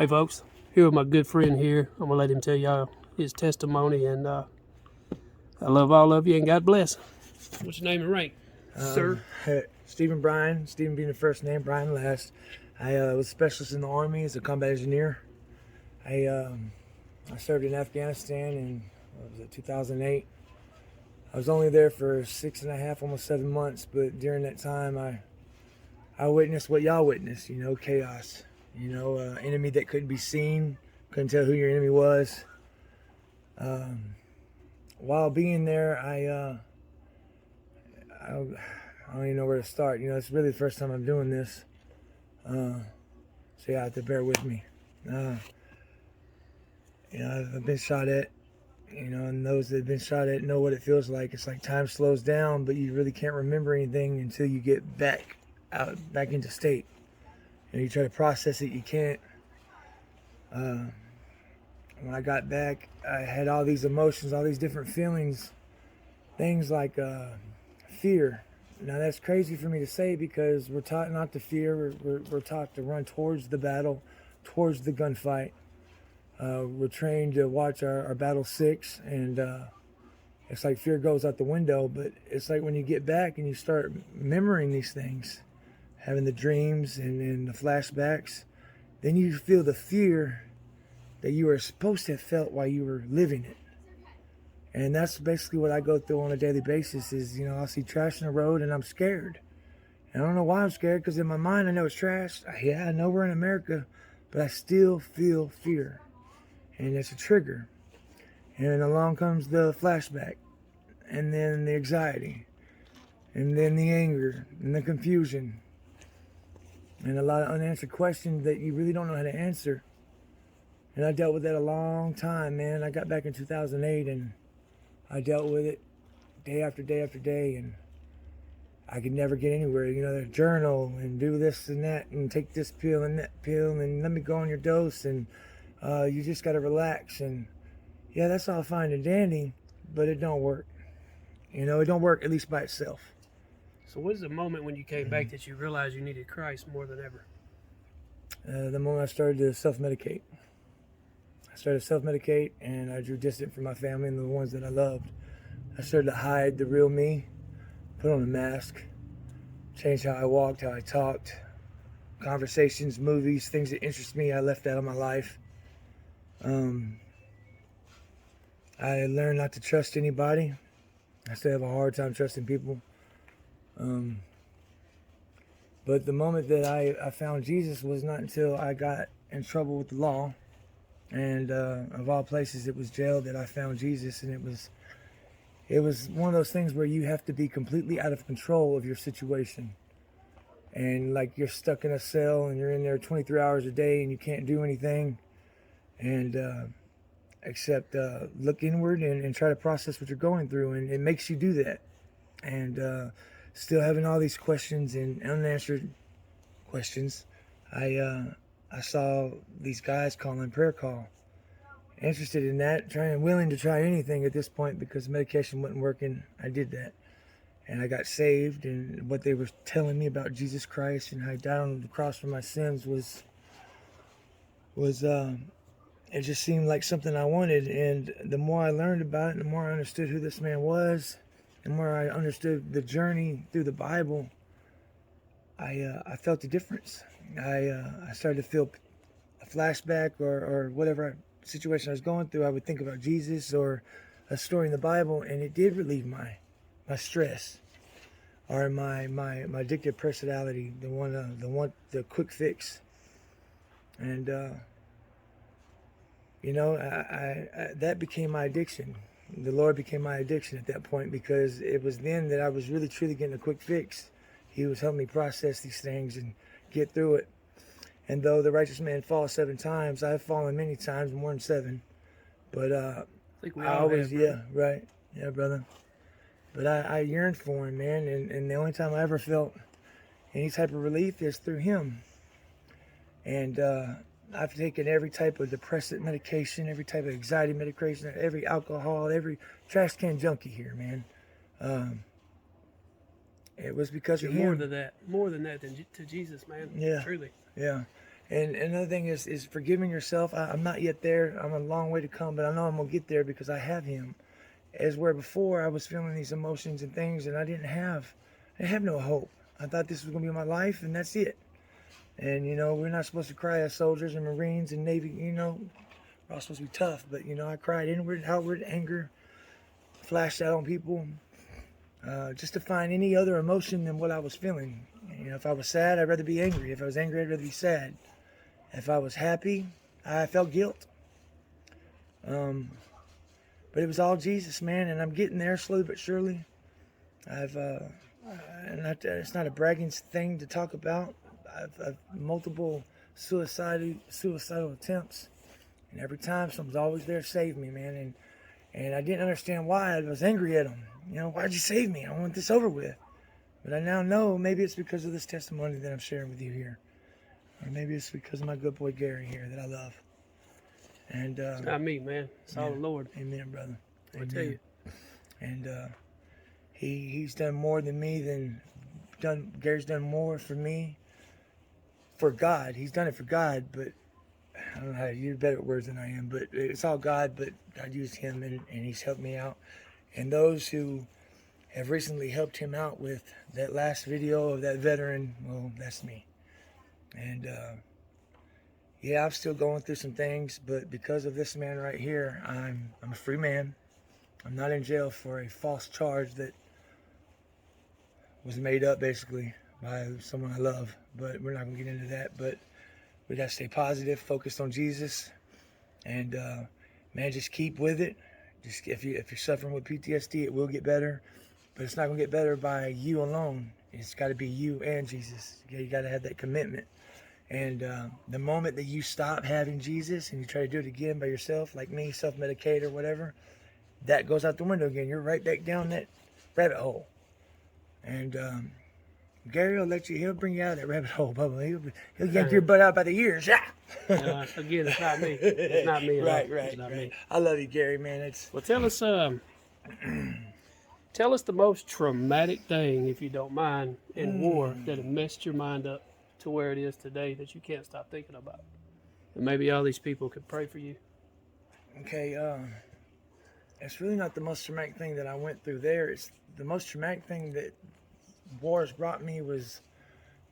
Hey folks, here with my good friend here. I'm gonna let him tell y'all his testimony, and I love all of you, and God bless. What's your name and rank, sir? Stephen Bryan, Stephen being the first name, Bryan last. I was a specialist in the Army as a combat engineer. I served in Afghanistan in 2008. I was only there for 6.5, almost 7 months, but during that time I witnessed what y'all witnessed, chaos. Enemy that couldn't be seen, couldn't tell who your enemy was. While being there, I don't even know where to start. It's really the first time I'm doing this. So you have to bear with me. I've been shot at, and those that have been shot at know what it feels like. It's like time slows down, but you really can't remember anything until you get back into state. You try to process it, you can't. When I got back, I had all these emotions, all these different feelings, things like fear. Now that's crazy for me to say because we're taught not to fear. We're taught to run towards the battle, towards the gunfight. We're trained to watch our battle six, and it's like fear goes out the window. But it's like when you get back and you start remembering these things, having the dreams and the flashbacks, then you feel the fear that you were supposed to have felt while you were living it. And that's basically what I go through on a daily basis is, I'll see trash in the road and I'm scared. And I don't know why I'm scared, because in my mind I know it's trash. Yeah, I know we're in America, but I still feel fear. And it's a trigger. And along comes the flashback, and then the anxiety, and then the anger, and the confusion, and a lot of unanswered questions that you really don't know how to answer. And I dealt with that a long time, man. I got back in 2008, and I dealt with it day after day after day, and I could never get anywhere. The journal and do this and that and take this pill and that pill and let me go on your dose, and you just got to relax. And yeah, that's all fine and dandy, but it don't work. It don't work, at least by itself. So what is the moment when you came back that you realized you needed Christ more than ever? The moment I started to self-medicate. And I drew distant from my family and the ones that I loved. I started to hide the real me, put on a mask, changed how I walked, how I talked, conversations, movies, things that interest me, I left out of my life. I learned not to trust anybody. I still have a hard time trusting people. But the moment that I found Jesus was not until I got in trouble with the law. And of all places, it was jail that I found Jesus. And it was one of those things where you have to be completely out of control of your situation. And like you're stuck in a cell and you're in there 23 hours a day and you can't do anything. And except look inward and try to process what you're going through. And it makes you do that. And still having all these questions and unanswered questions, I saw these guys calling prayer call. Interested in that, willing to try anything at this point because medication wasn't working. I did that. And I got saved, and what they were telling me about Jesus Christ and how he died on the cross for my sins was it just seemed like something I wanted. And the more I learned about it, the more I understood who this man was, the more I understood the journey through the Bible, I felt the difference. I started to feel a flashback or whatever situation I was going through. I would think about Jesus or a story in the Bible, and it did relieve my stress or my addictive personality, the quick fix. And that became my addiction. The Lord became my addiction at that point because it was then that I was really truly getting a quick fix. He was helping me process these things and get through it. And though the righteous man falls 7 times, I've fallen many times, more than 7. But I think we I all always, have, yeah, right. Yeah, brother. But I yearned for him, man. And the only time I ever felt any type of relief is through him. And I've taken every type of depressant medication, every type of anxiety medication, every alcohol, every trash can junkie here, man. It was because You're of him. more than that to Jesus, man. Yeah. Truly. Yeah. And another thing is forgiving yourself. I'm not yet there. I'm a long way to come, but I know I'm gonna get there because I have Him. As where before I was feeling these emotions and things, and I didn't have no hope. I thought this was gonna be my life, and that's it. And we're not supposed to cry as soldiers and Marines and Navy. We're all supposed to be tough, but I cried inward, outward, anger, flashed out on people, just to find any other emotion than what I was feeling. If I was sad, I'd rather be angry. If I was angry, I'd rather be sad. If I was happy, I felt guilt. But it was all Jesus, man, and I'm getting there slowly but surely. It's not a bragging thing to talk about. I've multiple suicidal attempts, and every time someone's always there to save me, man. And I didn't understand why. I was angry at them. Why'd you save me? I want this over with. But I now know maybe it's because of this testimony that I'm sharing with you here. Or maybe it's because of my good boy Gary here that I love. And it's not me, man. It's all the Lord. Amen, brother. I tell you. And he's done more than me. Gary's done more for me. For God. He's done it for God, but I don't know how to use better words than I am, but it's all God, but God used him and he's helped me out. And those who have recently helped him out with that last video of that veteran, well, that's me. And yeah, I'm still going through some things, but because of this man right here, I'm a free man. I'm not in jail for a false charge that was made up basically by someone I love, but we're not gonna get into that. But we gotta stay positive, focused on Jesus, and man, just keep with it. Just if you're suffering with PTSD, it will get better, but it's not gonna get better by you alone. It's got to be you and Jesus. You got to have that commitment. And the moment that you stop having Jesus and you try to do it again by yourself, like me, self-medicate or whatever, that goes out the window again. You're right back down that rabbit hole. And Gary will he'll bring you out of that rabbit hole, Bubba. He'll yank your butt out by the ears. Yeah. Again, it's not me. It's not me at all. It's not me. I love you, Gary, man. Well, tell us the most traumatic thing, if you don't mind, in war that have messed your mind up to where it is today that you can't stop thinking about. And maybe all these people could pray for you. Okay, it's really not the most traumatic thing that I went through there. It's the most traumatic thing that wars brought me was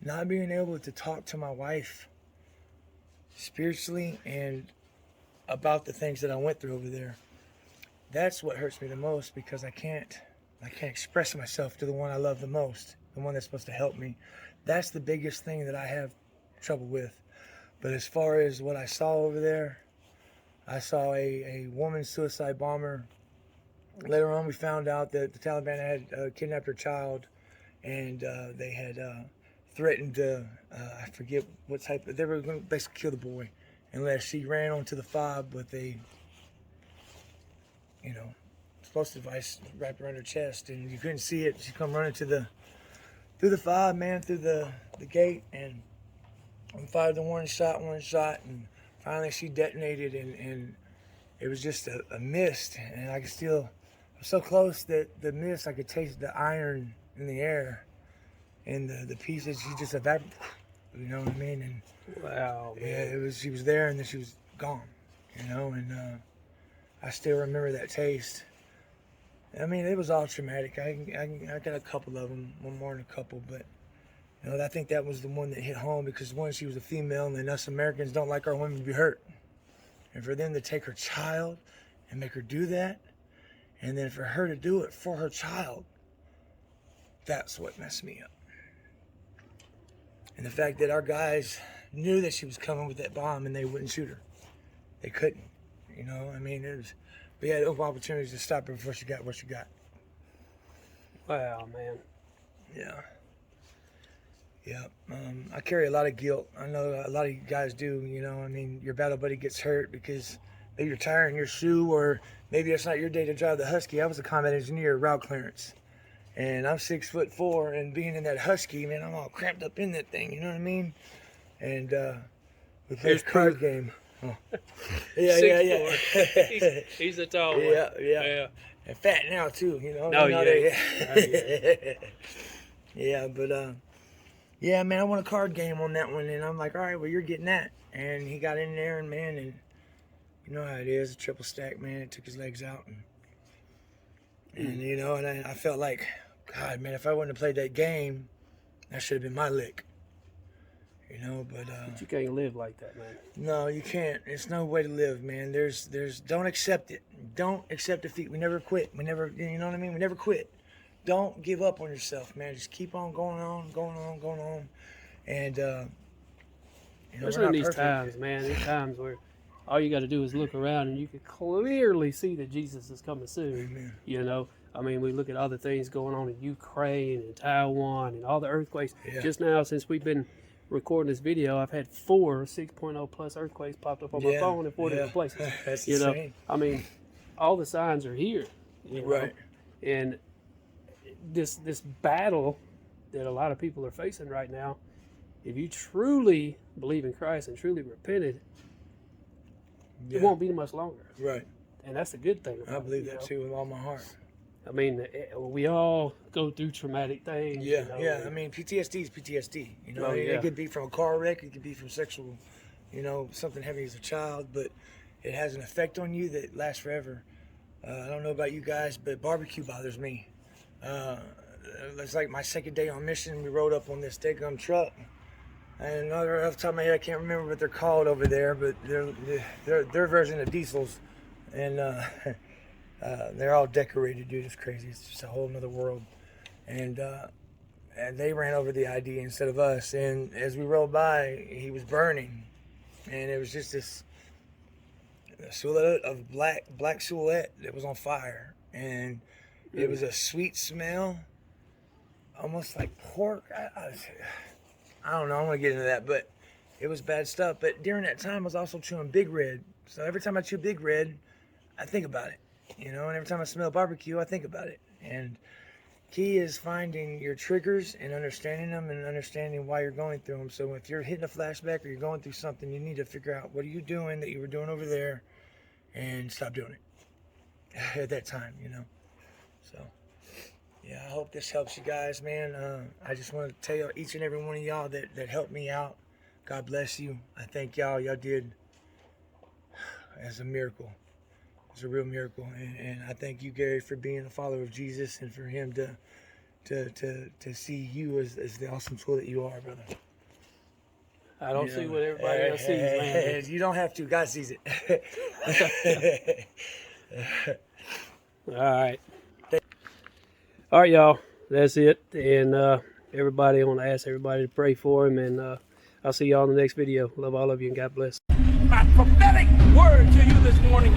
not being able to talk to my wife spiritually and about the things that I went through over there. That's what hurts me the most, because I can't express myself to the one I love the most, the one that's supposed to help me. That's the biggest thing that I have trouble with. But as far as what I saw over there, I saw a woman suicide bomber. Later on, we found out that the Taliban had kidnapped her child, and they had threatened to, I forget what type, they were going to basically kill the boy unless she ran onto the fob with a, explosive device wrapped around her chest, and you couldn't see it. She come running through the fob, man, through the gate, and fired the one shot, and finally she detonated, and it was just a mist, and I was so close that the mist, I could taste the iron in the air, and the pieces, she just evaporated, you know what I mean? And wow, man. Yeah, she was there, and then she was gone, and I still remember that taste. I mean, it was all traumatic. I got a couple of them, one more than a couple, but I think that was the one that hit home, because one, she was a female, and then us Americans don't like our women to be hurt. And for them to take her child and make her do that, and then for her to do it for her child, that's what messed me up. And the fact that our guys knew that she was coming with that bomb and they wouldn't shoot her. They couldn't. We had open opportunities to stop her before she got what she got. Wow, man. Yeah. I carry a lot of guilt. I know a lot of you guys do. Your battle buddy gets hurt because maybe you're tiring your shoe, or maybe it's not your day to drive the Husky. I was a combat engineer at route clearance, and I'm 6'4", and being in that Husky, man, I'm all cramped up in that thing. You know what I mean? And we played a card game. Oh. Yeah. He's a tall one. Yeah. And fat now too, No, yeah. Yeah, but yeah, man, I won a card game on that one. And I'm like, all right, well, you're getting that. And he got in there, and man, and you know how it is, a triple stack, man. It took his legs out. And you know, and I felt like, God, man, if I wouldn't have played that game, that should have been my lick. You know, but you can't live like that, man. no, you can't. It's no way to live, man. There's don't accept it. Don't accept defeat. We never quit. We never, you know what I mean? We never quit. Don't give up on yourself, man. Just keep on going on, going on, going on. And you know, especially in these times, man. These times where all you got to do is look around and you can clearly see that Jesus is coming soon. Amen. You know, I mean, we look at all the things going on in Ukraine and Taiwan and all the earthquakes. Yeah. Just now, since we've been recording this video, I've had 4 6.0 plus earthquakes popped up on my phone in 4 different places. That's you know, insane. I mean, all the signs are here. You know? Right. And this battle that a lot of people are facing right now, if you truly believe in Christ and truly repented, it won't be much longer. Right. And that's a good thing. I believe that too with all my heart. I mean, we all go through traumatic things. Yeah, you know, yeah. I mean, PTSD is PTSD. You know, Oh, yeah. it could be from a car wreck. It could be from sexual, you know, something heavy as a child. But it has an effect on you that lasts forever. I don't know about you guys, but barbecue bothers me. It's like my second day on mission. We rode up on this dead-gum truck. And off the top of my head, I can't remember what they're called over there, but they're their version of diesels. And they're all decorated, dude. It's crazy. It's just a whole nother world. And they ran over the ID instead of us. And as we rode by, he was burning, and it was just this silhouette of black silhouette that was on fire, and it was a sweet smell, almost like pork. I don't know. I don't want to get into that, but it was bad stuff. But during that time, I was also chewing Big Red. So every time I chew Big Red, I think about it. You know, and every time I smell barbecue, I think about it. And key is finding your triggers and understanding them and understanding why you're going through them. So if you're hitting a flashback or you're going through something, you need to figure out what are you doing that you were doing over there and stop doing it at that time, you know. So, yeah, I hope this helps you guys, man. I just want to tell you, each and every one of y'all that helped me out, God bless you. I thank y'all. Y'all did as a miracle. It's a real miracle, and I thank you, Gary, for being a follower of Jesus and for him to see you as the awesome tool that you are, brother. I don't see what everybody else sees, man. You don't have to. God sees it. All right. All right, y'all. That's it. And everybody, I want to ask everybody to pray for him, and I'll see y'all in the next video. Love all of you, and God bless. My prophetic word to you this morning